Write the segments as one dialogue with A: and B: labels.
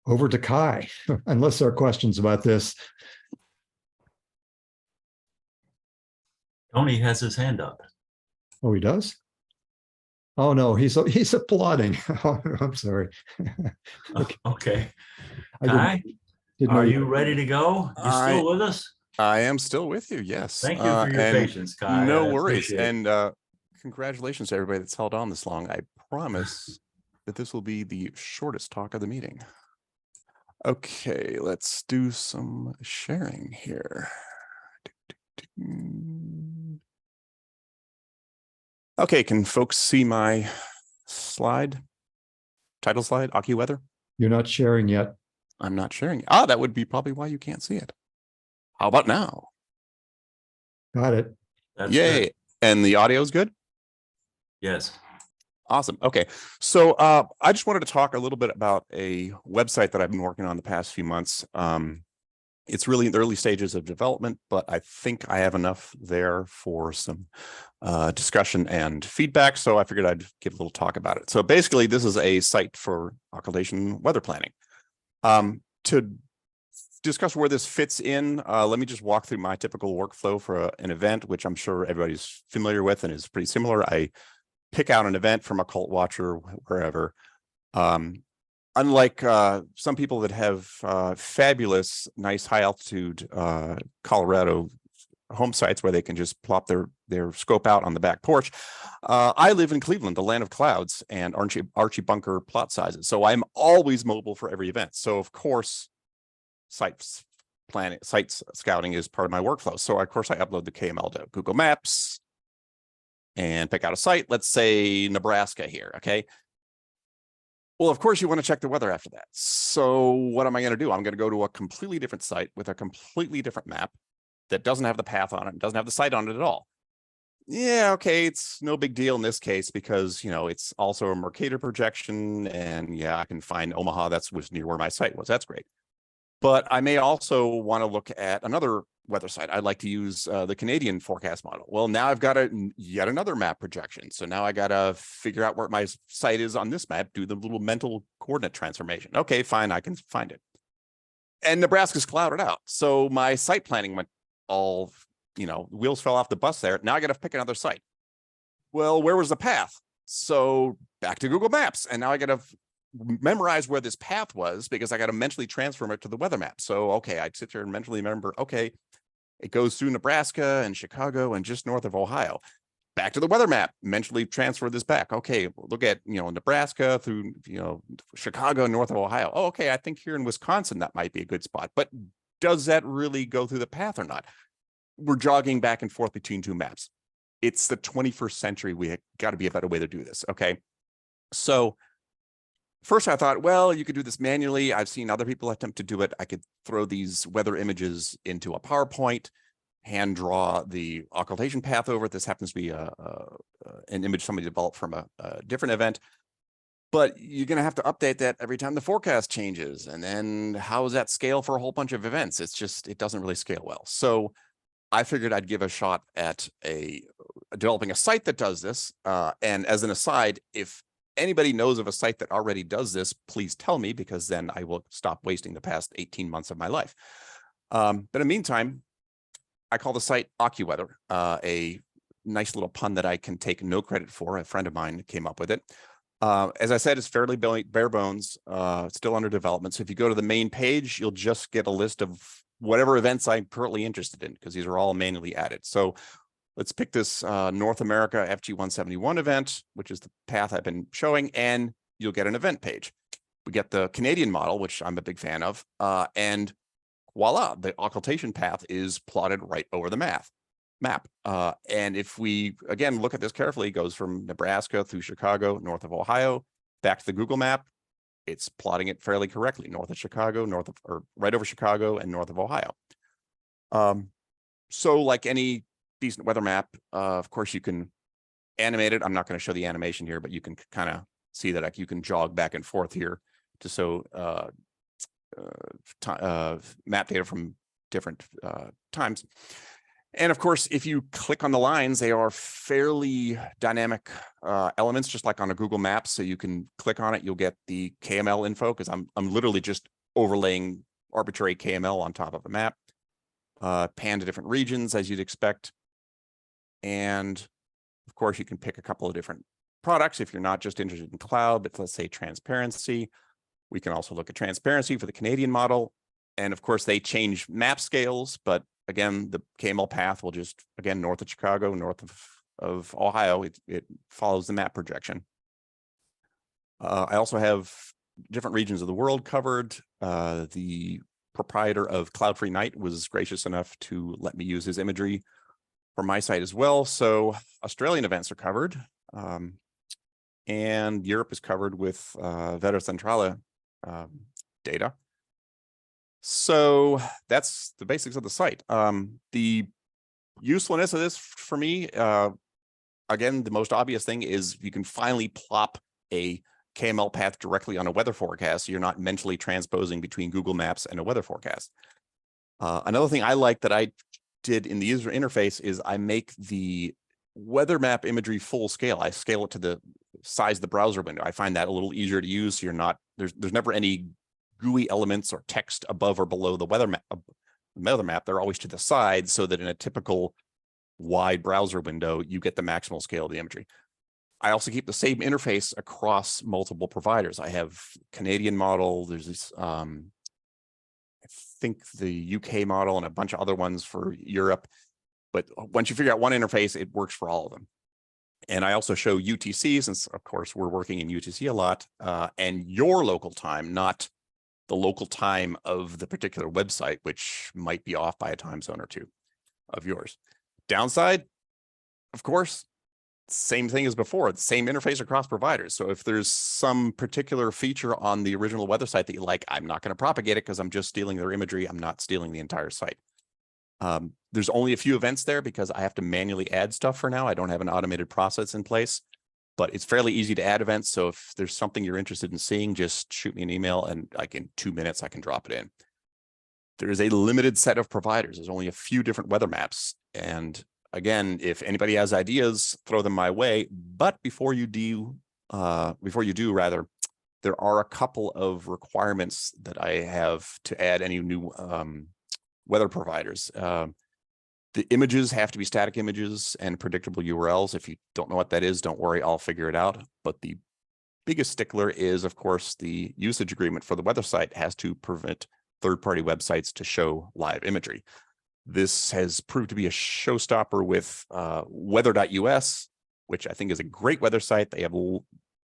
A: Over to Kai, unless there are questions about this.
B: Tony has his hand up.
A: Oh, he does? Oh no, he's applauding. Oh, I'm sorry.
B: Okay.
A: I
B: Kai,
A: didn't know
B: are you ready to go? You still with us?
C: I am still with you. Yes.
B: Thank you for your patience, Kai.
C: No
B: I
C: worries.
B: appreciate it.
C: And congratulations to everybody that's held on this long. I promise that this will be the shortest talk of the meeting. Okay, let's do some sharing here. Okay, can folks see my title slide, AccuWeather?
A: You're not sharing yet.
C: I'm not sharing. Ah, that would be probably why you can't see it. How about now?
A: Got it.
B: That's
C: Yay.
B: good.
C: And the audio is good?
B: Yes.
C: Awesome. Okay. So I just wanted to talk a little bit about a website that I've been working on the past few months. It's really in the early stages of development, but I think I have enough there for some discussion and feedback. So I figured I'd give a little talk about it. So basically, this is a site for occultation weather planning. To discuss where this fits in, let me just walk through my typical workflow for an event, which I'm sure everybody's familiar with and is pretty similar. I pick out an event from Occult Watcher, wherever. Unlike some people that have fabulous, nice high altitude Colorado home sites where they can just plop their scope out on the back porch, I live in Cleveland, the land of clouds and Archie bunker plot sizes. So I'm always mobile for every event. So of course, site scouting is part of my workflow. So of course I upload the KML to Google Maps and pick out a site. Let's say Nebraska here. Okay. Well, of course, you want to check the weather after that. So what am I going to do? I'm going to go to a completely different site with a completely different map that doesn't have the path on it, doesn't have the site on it at all. Yeah, okay, it's no big deal in this case because, it's also a Mercator projection. And yeah, I can find Omaha. Was near where my site was. That's great. But I may also want to look at another weather site. I'd like to use the Canadian forecast model. Well, now I've got yet another map projection. So now I got to figure out where my site is on this map, do the little mental coordinate transformation. Okay, fine, I can find it. And Nebraska's clouded out. So my site planning went all, wheels fell off the bus there. Now I got to pick another site. Well, where was the path? So back to Google Maps. And now I got to memorize where this path was because I got to mentally transform it to the weather map. So, okay, I'd sit there and mentally remember, okay, it goes through Nebraska and Chicago and just north of Ohio. Back to the weather map, mentally transfer this back. Okay, look at, Nebraska through, Chicago, north of Ohio. Oh, okay, I think here in Wisconsin, that might be a good spot. But does that really go through the path or not? We're jogging back and forth between two maps. It's the 21st century. We got to be a better way to do this. Okay, so first, I thought, well, you could do this manually. I've seen other people attempt to do it. I could throw these weather images into a PowerPoint, hand draw the occultation path over it. This happens to be an image somebody developed from a different event. But you're going to have to update that every time the forecast changes. And then how does that scale for a whole bunch of events? It doesn't really scale well. So I figured I'd give a shot at developing a site that does this. And as an aside, if anybody knows of a site that already does this, please tell me, because then I will stop wasting the past 18 months of my life. But in the meantime, I call the site AccuWeather, a nice little pun that I can take no credit for. A friend of mine came up with it. As I said, it's fairly bare bones, still under development. So if you go to the main page, you'll just get a list of whatever events I'm currently interested in, because these are all manually added. So let's pick this North America FG171 event, which is the path I've been showing, and you'll get an event page. We get the Canadian model, which I'm a big fan of, and voila, the occultation path is plotted right over the map. And if we, again, look at this carefully, it goes from Nebraska through Chicago, north of Ohio, back to the Google map. It's plotting it fairly correctly, north of Chicago, right over Chicago and north of Ohio. So like any decent weather map, of course, you can animate it. I'm not going to show the animation here, but you can kind of see that you can jog back and forth here to show map data from different times. And of course, if you click on the lines, they are fairly dynamic elements, just like on a Google Maps. So you can click on it, you'll get the KML info, because I'm literally just overlaying arbitrary KML on top of a map, pan to different regions as you'd expect. And of course, you can pick a couple of different products if you're not just interested in cloud, but let's say transparency. We can also look at transparency for the Canadian model. And of course, they change map scales, but again, the KML path will just, again, north of Chicago, north of Ohio, it follows the map projection. I also have different regions of the world covered. The proprietor of Cloud Free Night was gracious enough to let me use his imagery for my site as well. So Australian events are covered. And Europe is covered with Veta Centrale data. So that's the basics of the site. The usefulness of this for me, again, the most obvious thing is you can finally plop a KML path directly on a weather forecast. So you're not mentally transposing between Google Maps and a weather forecast. Another thing I like that I did in the user interface is I make the weather map imagery full scale. I scale it to the size of the browser window. I find that a little easier to use. So you're not, there's never any GUI elements or text above or below the weather map. They're always to the side, so that in a typical wide browser window, you get the maximal scale of the imagery. I also keep the same interface across multiple providers. I have Canadian model. There's this, I think the UK model and a bunch of other ones for Europe. But once you figure out one interface, it works for all of them. And I also show UTC, since of course we're working in UTC a lot, and your local time, not the local time of the particular website, which might be off by a time zone or two of yours. Downside, of course, same thing as before, the same interface across providers. So if there's some particular feature on the original weather site that you like, I'm not going to propagate it because I'm just stealing their imagery. I'm not stealing the entire site. There's only a few events there because I have to manually add stuff for now. I don't have an automated process in place, but it's fairly easy to add events. So if there's something you're interested in seeing, just shoot me an email and like in 2 minutes, I can drop it in. There is a limited set of providers. There's only a few different weather maps. And again, if anybody has ideas, throw them my way. But before you do, there are a couple of requirements that I have to add any new weather providers. The images have to be static images and predictable URLs. If you don't know what that is, don't worry, I'll figure it out. But the biggest stickler is, of course, the usage agreement for the weather site has to prevent third-party websites to show live imagery. This has proved to be a showstopper with weather.us, which I think is a great weather site. They have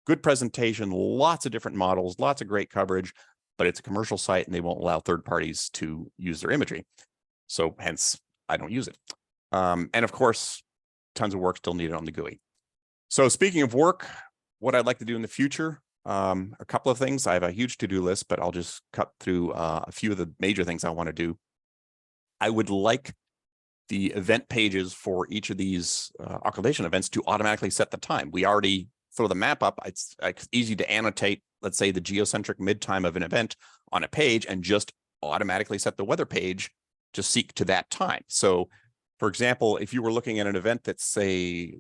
C: good presentation, lots of different models, lots of great coverage, but it's a commercial site and they won't allow third parties to use their imagery. So hence, I don't use it. And of course, tons of work still needed on the GUI. So speaking of work, what I'd like to do in the future, a couple of things. I have a huge to-do list, but I'll just cut through a few of the major things I want to do. I would like the event pages for each of these occultation events to automatically set the time. We already throw the map up. It's easy to annotate, let's say, the geocentric mid-time of an event on a page and just automatically set the weather page to seek to that time. So, for example, if you were looking at an event that's, say,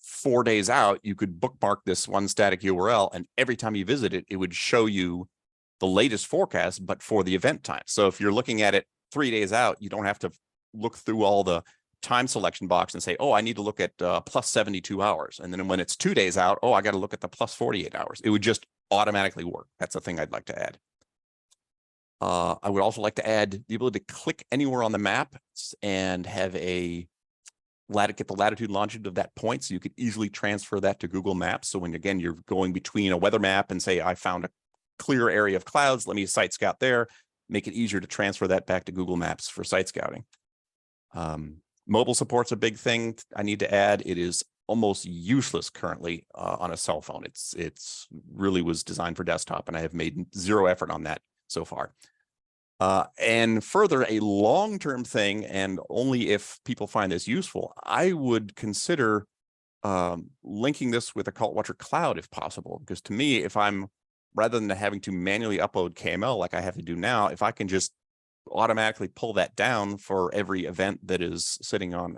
C: 4 days out, you could bookmark this one static URL, and every time you visit it, it would show you the latest forecast, but for the event time. So if you're looking at it 3 days out, you don't have to look through all the time selection box and say, oh, I need to look at plus 72 hours. And then when it's 2 days out, oh, I got to look at the plus 48 hours. It would just automatically work. That's a thing I'd like to add. I would also like to add the ability to click anywhere on the map and have get the latitude and longitude of that point, so you could easily transfer that to Google Maps. So when, again, you're going between a weather map and say, I found a clear area of clouds, let me site scout there, make it easier to transfer that back to Google Maps for site scouting. Mobile support's a big thing I need to add. It is almost useless currently on a cell phone. It's really was designed for desktop, and I have made zero effort on that so far. And further, a long-term thing, and only if people find this useful, I would consider linking this with Occult Watcher Cloud if possible. Because to me, if I'm, rather than having to manually upload KML like I have to do now, if I can just automatically pull that down for every event that is sitting on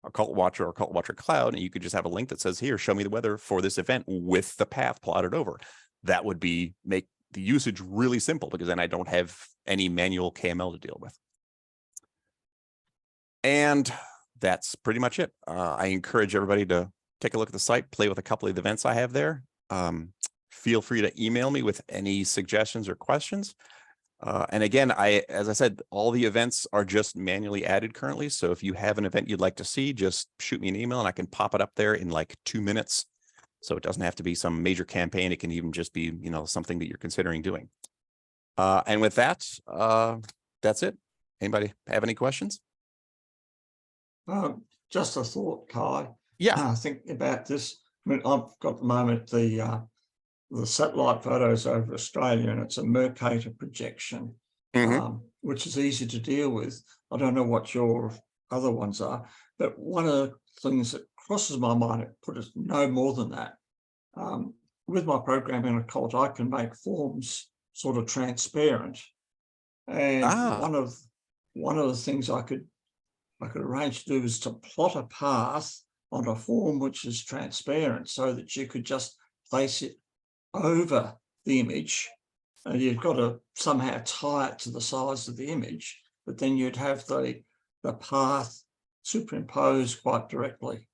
C: Occult Watcher or Occult Watcher Cloud, and you could just have a link that says, here, show me the weather for this event with the path plotted over. That would make usage really simple, because then I don't have any manual KML to deal with. And that's pretty much it. I encourage everybody to take a look at the site, play with a couple of the events I have there. Feel free to email me with any suggestions or questions. And again, as I said, all the events are just manually added currently. So if you have an event you'd like to see, just shoot me an email and I can pop it up there in like 2 minutes. So it doesn't have to be some major campaign. It can even just be, something that you're considering doing. And with that, that's it. Anybody have any questions?
D: Just a thought, Kai.
C: Yeah.
D: Think about this. I mean, I've got at the moment the satellite photos over Australia, and it's a Mercator projection, which is easy to deal with. I don't know what your other ones are, but one of the things that crosses my mind, it put it no more than that. With my programming occult, I can make forms sort of transparent, and one of the things I could arrange to do is to plot a path on a form which is transparent, so that you could just place it over the image, and you've got to somehow tie it to the size of the image, but then you'd have the path superimposed quite directly.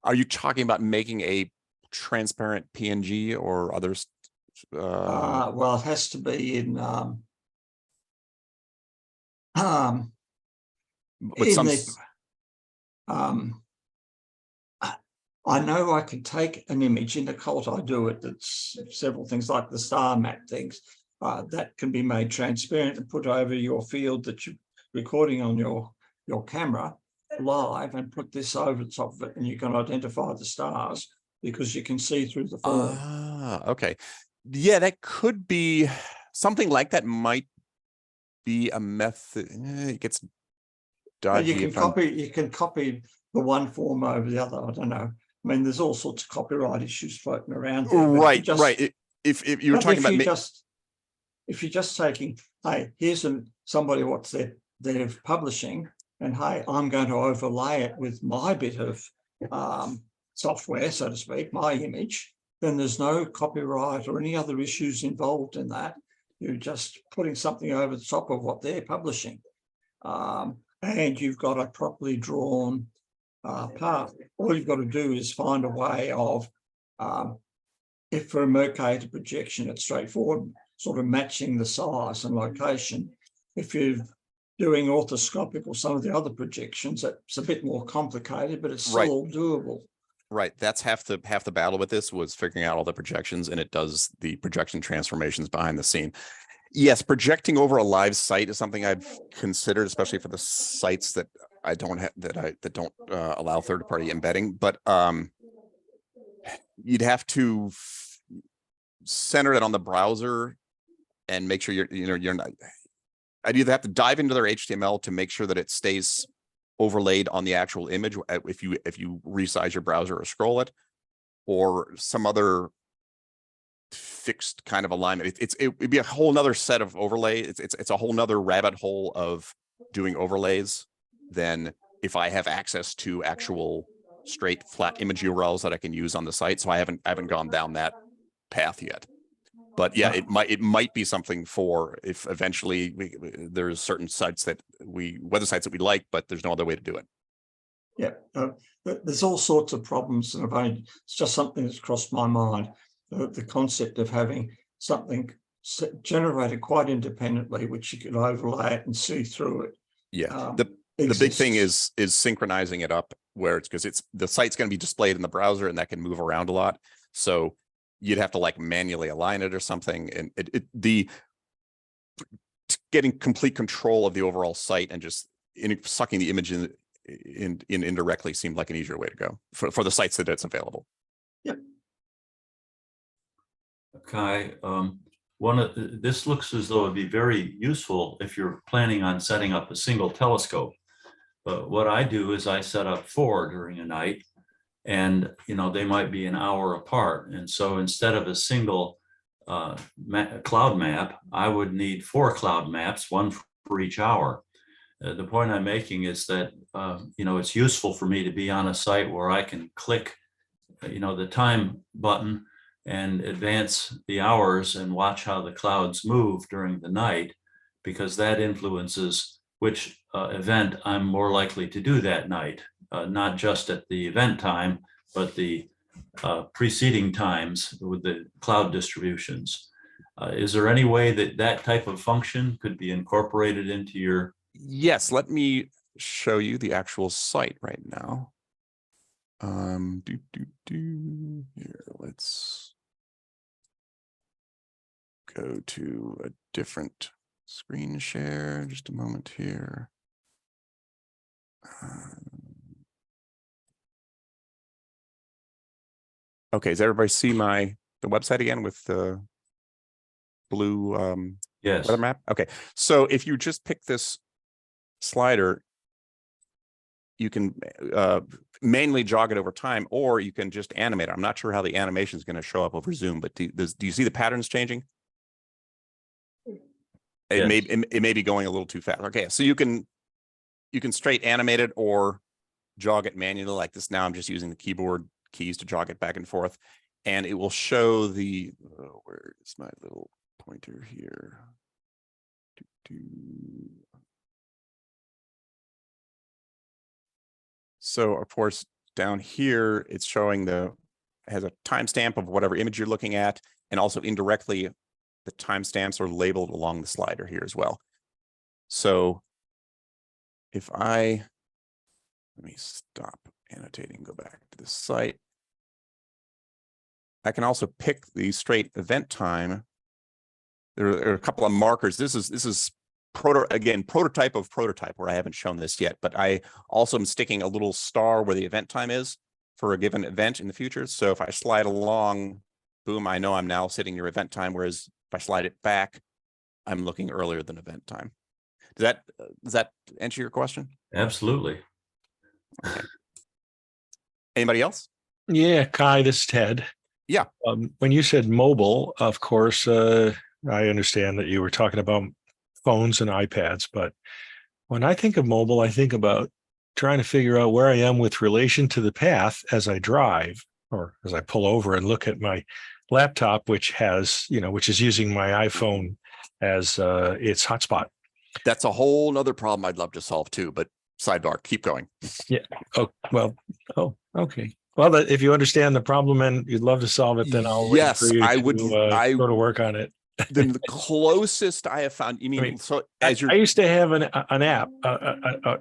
C: Are you talking about making a transparent PNG or others?
D: Well, it has to be in I know I can take an image in occult. I do it. It's several things like the star map things that can be made transparent and put over your field that you're recording on your camera live, and put this over the top of it, and you can identify the stars because you can see through the form.
C: Okay. Yeah, that could be something like that. Might be a method. It gets dodgy.
D: You can copy the one form over the other. I don't know. I mean, there's all sorts of copyright issues floating around there.
C: Right, right. If you were talking about
D: if you're just taking, hey, here's somebody what they're publishing, and hey, I'm going to overlay it with my bit of software, so to speak, my image, then there's no copyright or any other issues involved in that. You're just putting something over the top of what they're publishing. And you've got a properly drawn path. All you've got to do is find a way of, if for a Mercator projection, it's straightforward, sort of matching the size and location. If you're doing orthoscopic or some of the other projections, it's a bit more complicated, but it's still doable.
C: Right. That's half the battle with this, was figuring out all the projections, and it does the projection transformations behind the scene. Yes, projecting over a live site is something I've considered, especially for the sites that I don't have, that don't allow third-party embedding. But you'd have to center it on the browser and make sure you're not. I'd either have to dive into their HTML to make sure that it stays overlaid on the actual image if you resize your browser or scroll it, or some other fixed kind of alignment. It'd be a whole nother set of overlay. It's a whole nother rabbit hole of doing overlays than if I have access to actual straight flat image URLs that I can use on the site. So I haven't gone down that path yet. But yeah, it might be something for if eventually there's certain sites weather sites that we like, but there's no other way to do it.
D: Yeah, there's all sorts of problems, and it's just something that's crossed my mind. The concept of having something generated quite independently, which you could overlay it and see through it.
C: Yeah, the big thing is synchronizing it up where because the site's going to be displayed in the browser, and that can move around a lot. So you'd have to like manually align it or something, and getting complete control of the overall site and just sucking the image in indirectly seemed like an easier way to go for the sites that it's available.
D: Yep.
B: Kai, this looks as though it'd be very useful if you're planning on setting up a single telescope. But what I do is I set up 4 during a night, and they might be an hour apart. And so instead of a single cloud map, I would need 4 cloud maps, 1 for each hour. The point I'm making is that it's useful for me to be on a site where I can click the time button and advance the hours and watch how the clouds move during the night, because that influences which event I'm more likely to do that night, not just at the event time, but the preceding times with the cloud distributions. Is there any way that that type of function could be incorporated into your?
C: Yes, let me show you the actual site right now. Here, let's go to a different screen share. Just a moment here. Okay, does everybody see the website again with the blue
B: Yes.
C: weather map? Okay, so if you just pick this slider, you can manually jog it over time, or you can just animate it. I'm not sure how the animation is going to show up over Zoom, but do you see the patterns changing?
B: Yes.
C: It may be going a little too fast. Okay, so you can straight animate it or jog it manually like this. Now I'm just using the keyboard keys to jog it back and forth, and it will show the where is my little pointer here? So of course down here it's showing has a timestamp of whatever image you're looking at, and also indirectly the timestamps are labeled along the slider here as well. So if let me stop annotating, go back to the site. I can also pick the straight event time. There are a couple of markers. This is prototype of prototype, where I haven't shown this yet, but I also am sticking a little star where the event time is for a given event in the future. So if I slide along, boom, I know I'm now sitting near event time. Whereas if I slide it back, I'm looking earlier than event time. Does that answer your question?
B: Absolutely.
C: Okay. Anybody else?
E: Yeah, Kai, this is Ted.
C: Yeah.
E: When you said mobile, of course, I understand that you were talking about phones and iPads, but when I think of mobile, I think about trying to figure out where I am with relation to the path as I drive, or as I pull over and look at my laptop, which is using my iPhone as its hotspot.
C: That's a whole nother problem I'd love to solve too, but sidebar, keep going.
E: Yeah. Oh, well. Oh, okay. Well, if you understand the problem and you'd love to solve it, then I'll wait for you to go to work on it.
C: Then the closest I have found, so as
E: I used to have an app,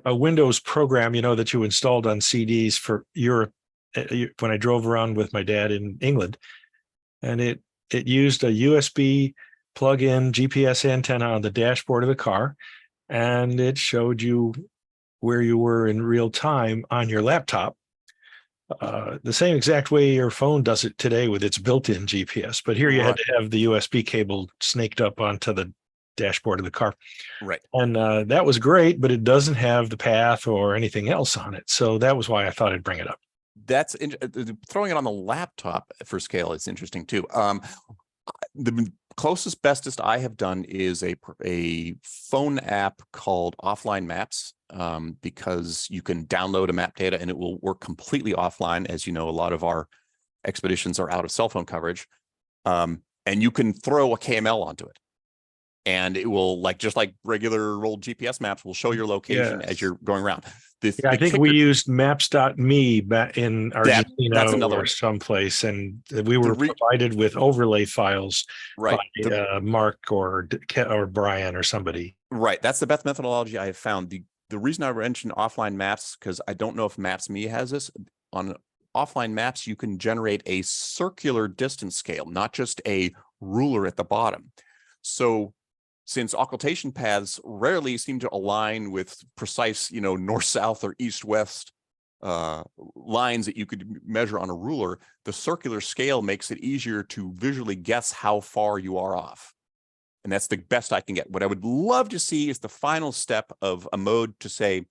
E: a Windows program, that you installed on CDs for Europe when I drove around with my dad in England, and it used a USB plug-in GPS antenna on the dashboard of the car, and it showed you where you were in real time on your laptop. The same exact way your phone does it today with its built-in GPS, but here you had to have the USB cable snaked up onto the dashboard of the car.
C: Right.
E: And that was great, but it doesn't have the path or anything else on it. So that was why I thought I'd bring it up.
C: That's throwing it on the laptop for scale is interesting too. The closest, bestest I have done is a phone app called Offline Maps, because you can download a map data and it will work completely offline. As you know, a lot of our expeditions are out of cell phone coverage, and you can throw a KML onto it, and it will, just like regular old GPS maps, will show your location as you're going around.
E: I think we used maps.me back in Argentina or someplace, and we were provided with overlay files by Mark or Brian or somebody.
C: Right. That's the best methodology I have found. The reason I mentioned Offline Maps, because I don't know if Maps.me has this. On Offline Maps, you can generate a circular distance scale, not just a ruler at the bottom. So since occultation paths rarely seem to align with precise, north-south or east-west lines that you could measure on a ruler, the circular scale makes it easier to visually guess how far you are off. And that's the best I can get. What I would love to see is the final step of a mode to say,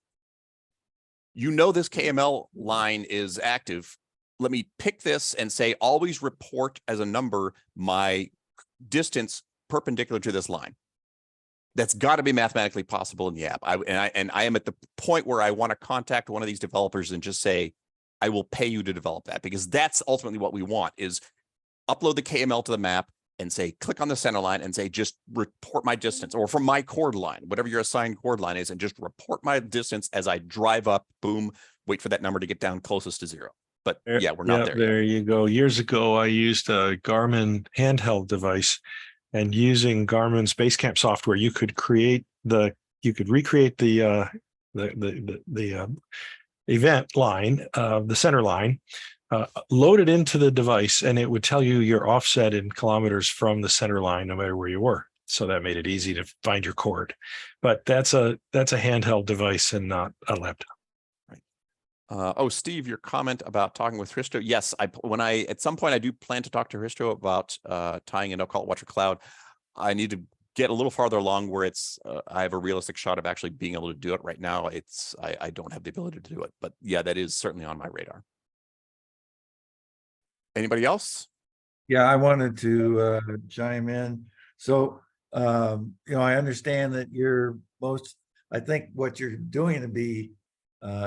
C: this KML line is active. Let me pick this and say, always report as a number my distance perpendicular to this line. That's got to be mathematically possible in the app. I am at the point where I want to contact one of these developers and just say, I will pay you to develop that, because that's ultimately what we want. Is upload the KML to the map and say, click on the center line and say, just report my distance, or from my chord line, whatever your assigned chord line is, and just report my distance as I drive up, boom, wait for that number to get down closest to 0. But yeah, we're not there yet.
E: There you go. Years ago, I used a Garmin handheld device, and using Garmin's Basecamp software, you could recreate the event line, the center line, load it into the device, and it would tell you your offset in kilometers from the center line, no matter where you were. So that made it easy to find your chord. But that's a handheld device and not a laptop.
C: Oh, Steve, your comment about talking with Hristo. Yes, at some point I do plan to talk to Hristo about tying in Occult Watcher Cloud. I need to get a little farther along where it's I have a realistic shot of actually being able to do it. Right now, I don't have the ability to do it, but yeah, that is certainly on my radar. Anybody else?
F: Yeah, I wanted to chime in. So, I understand that I think what you're doing to be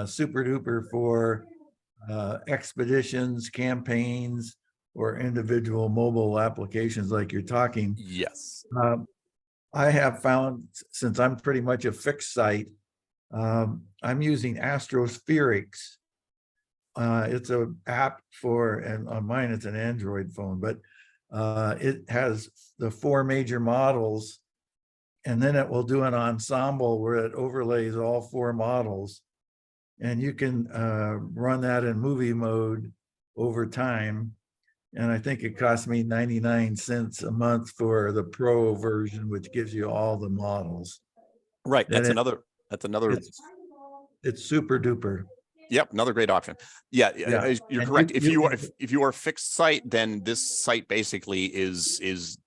F: super duper for expeditions, campaigns, or individual mobile applications like you're talking.
C: Yes.
F: I have found, since I'm pretty much a fixed site, I'm using Astrospherics. It's an app and on mine it's an Android phone, but it has the 4 major models, and then it will do an ensemble where it overlays all 4 models, and you can run that in movie mode over time. And I think it cost me 99 cents a month for the pro version, which gives you all the models.
C: Right. That's another.
F: It's super duper.
C: Yep, another great option. Yeah, you're
F: And
C: correct. If you are a fixed site, then this site basically is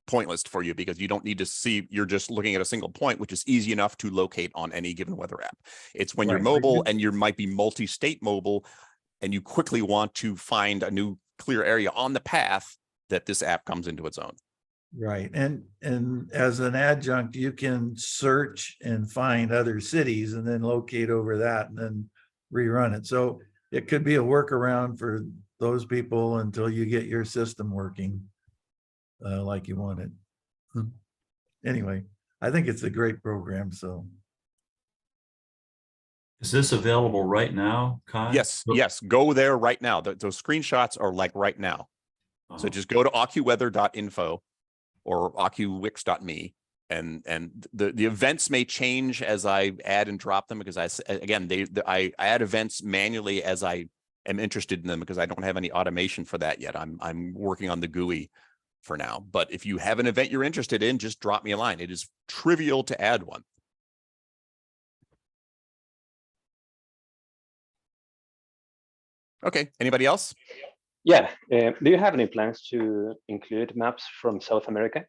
C: pointless for you, because you don't need to see, you're just looking at a single point, which is easy enough to locate on any given weather app. It's when you're mobile and you might be multi-state mobile and you quickly want to find a new clear area on the path that this app comes into its own.
F: Right. And as an adjunct, you can search and find other cities and then locate over that and then rerun it. So it could be a workaround for those people until you get your system working like you want it. Anyway, I think it's a great program. So
B: is this available right now, Kai?
C: Yes, go there right now. Those screenshots are like right now. So just go to occuweather.info or occuwix.me, and the events may change as I add and drop them, because I add events manually as I am interested in them, because I don't have any automation for that yet. I'm working on the GUI for now. But if you have an event you're interested in, just drop me a line. It is trivial to add one. Okay, anybody else?
G: Yeah, do you have any plans to include maps from South America?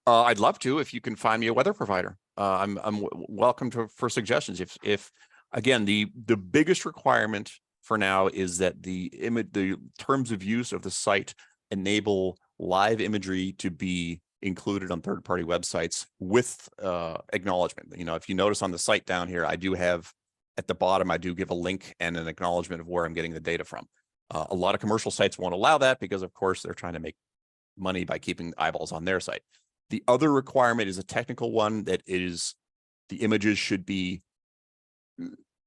C: I'd love to, if you can find me a weather provider. I'm welcome for suggestions. If again, the biggest requirement for now is that the terms of use of the site enable live imagery to be included on third-party websites with acknowledgement. If you notice on the site down here, I do have at the bottom, I do give a link and an acknowledgement of where I'm getting the data from. A lot of commercial sites won't allow that because, of course, they're trying to make money by keeping eyeballs on their site. The other requirement is a technical one, that is the images should be,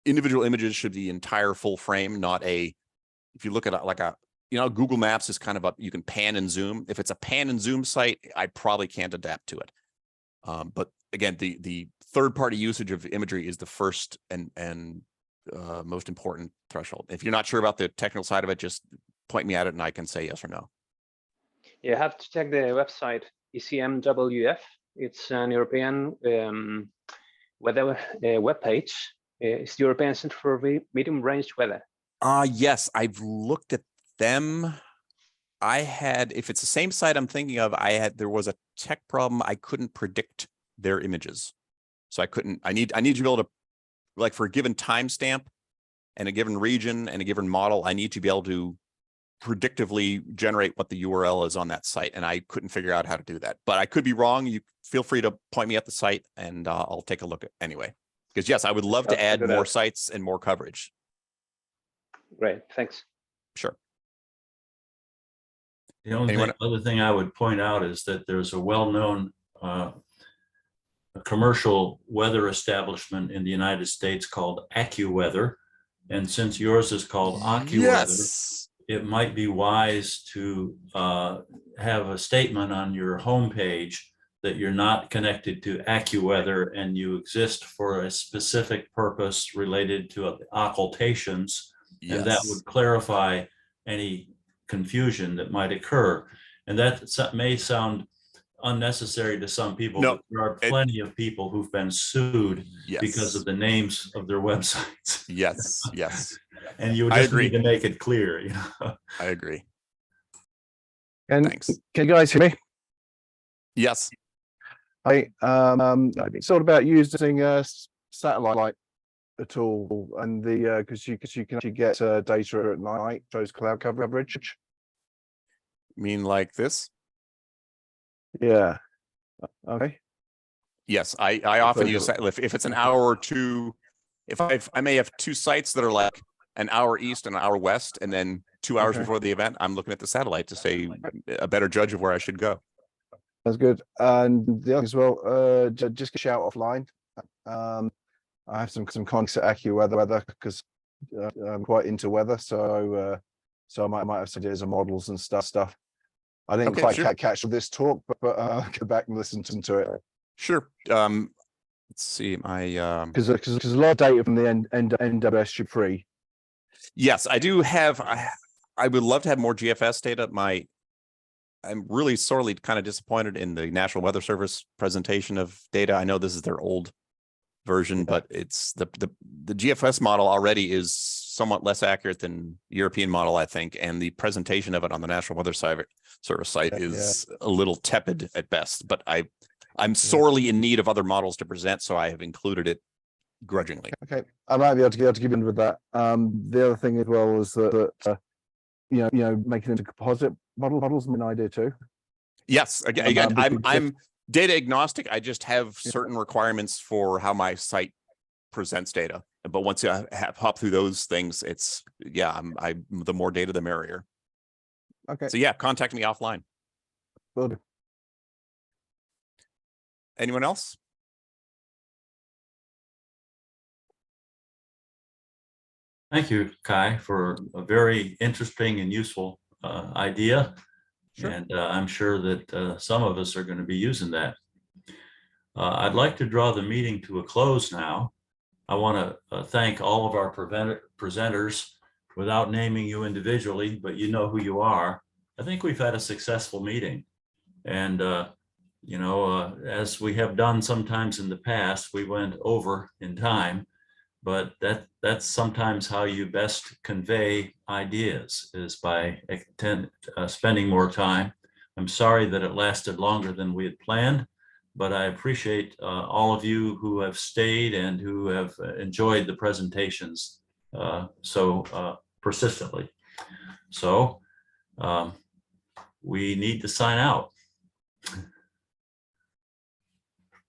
C: individual images should be entire full frame, not if you look at like Google Maps is kind of you can pan and zoom. If it's a pan and zoom site, I probably can't adapt to it. But again, the third-party usage of imagery is the first and most important threshold. If you're not sure about the technical side of it, just point me at it and I can say yes or no.
G: You have to check the website ECMWF. It's an European weather web page. It's the European Center for Medium Range Weather.
C: Yes, I've looked at them. If it's the same site I'm thinking of, there was a tech problem. I couldn't predict their images. So I need to be able to, like, for a given timestamp and a given region and a given model, I need to be able to predictively generate what the URL is on that site. And I couldn't figure out how to do that, but I could be wrong. You feel free to point me at the site and I'll take a look at anyway. Because yes, I would love to add more sites and more coverage.
G: Great, thanks.
C: Sure.
B: The only
C: Anyone-
B: other thing I would point out is that there's a well-known commercial weather establishment in the United States called AccuWeather. And since yours is called AccuWeather,
C: Yes.
B: it might be wise to have a statement on your homepage that you're not connected to AccuWeather and you exist for a specific purpose related to occultations. And that
C: Yes.
B: would clarify any confusion that might occur. And that may sound unnecessary to some people,
C: No,
B: but there are plenty of people who've been sued because
C: Yes.
B: of the names of their websites.
C: Yes. Yes.
B: And you
C: I
B: just
C: agree.
B: need to make it clear, you know.
C: I agree.
H: And
C: Thanks.
H: can you guys hear me?
C: Yes.
H: I thought about using satellite at all, and the because you can actually get data at night, shows cloud coverage.
C: You mean like this?
H: Yeah. Okay.
C: Yes, I often use that if it's an hour or two. If I may have two sites that are like an hour east and an hour west, and then 2 hours
H: Okay.
C: before the event, I'm looking at the satellite to say a better judge of where I should go.
H: That's good. And the other as well, just shout offline. I have some contacts at AccuWeather because I'm quite into weather, so I might have some ideas of models and stuff. I didn't
C: Okay,
H: quite
C: sure.
H: catch this talk, but go back and listen to it
C: Sure. Let's see. My
H: because a lot of data from the NWS free.
C: yes, I do have. I would love to have more GFS data. I'm really sorely kind of disappointed in the National Weather Service presentation of data. I know this is their old version, but it's the GFS model already is somewhat less accurate than European model, I think, and the presentation of it on the National Weather Service site is a little tepid at best. But I'm sorely in need of other models to present, so I have included it grudgingly.
H: Okay, I might be able to give in with that. The other thing as well is that you know making into composite models is an idea too.
C: Yes, again,
H: because
C: I'm data agnostic. I just have certain requirements for how my site presents data. But once I hop through those things, it's the more data, the merrier.
H: Okay,
C: So yeah, contact me offline.
H: will do.
C: Anyone else?
B: Thank you, Kai, for a very interesting and useful idea.
C: Sure.
B: And I'm sure that some of us are going to be using that. I'd like to draw the meeting to a close now. I want to thank all of our presenters without naming you individually, but you know who you are. I think we've had a successful meeting. And, as we have done sometimes in the past, we went over in time, but that's sometimes how you best convey ideas, is by spending more time. I'm sorry that it lasted longer than we had planned, but I appreciate all of you who have stayed and who have enjoyed the presentations so persistently. So we need to sign out.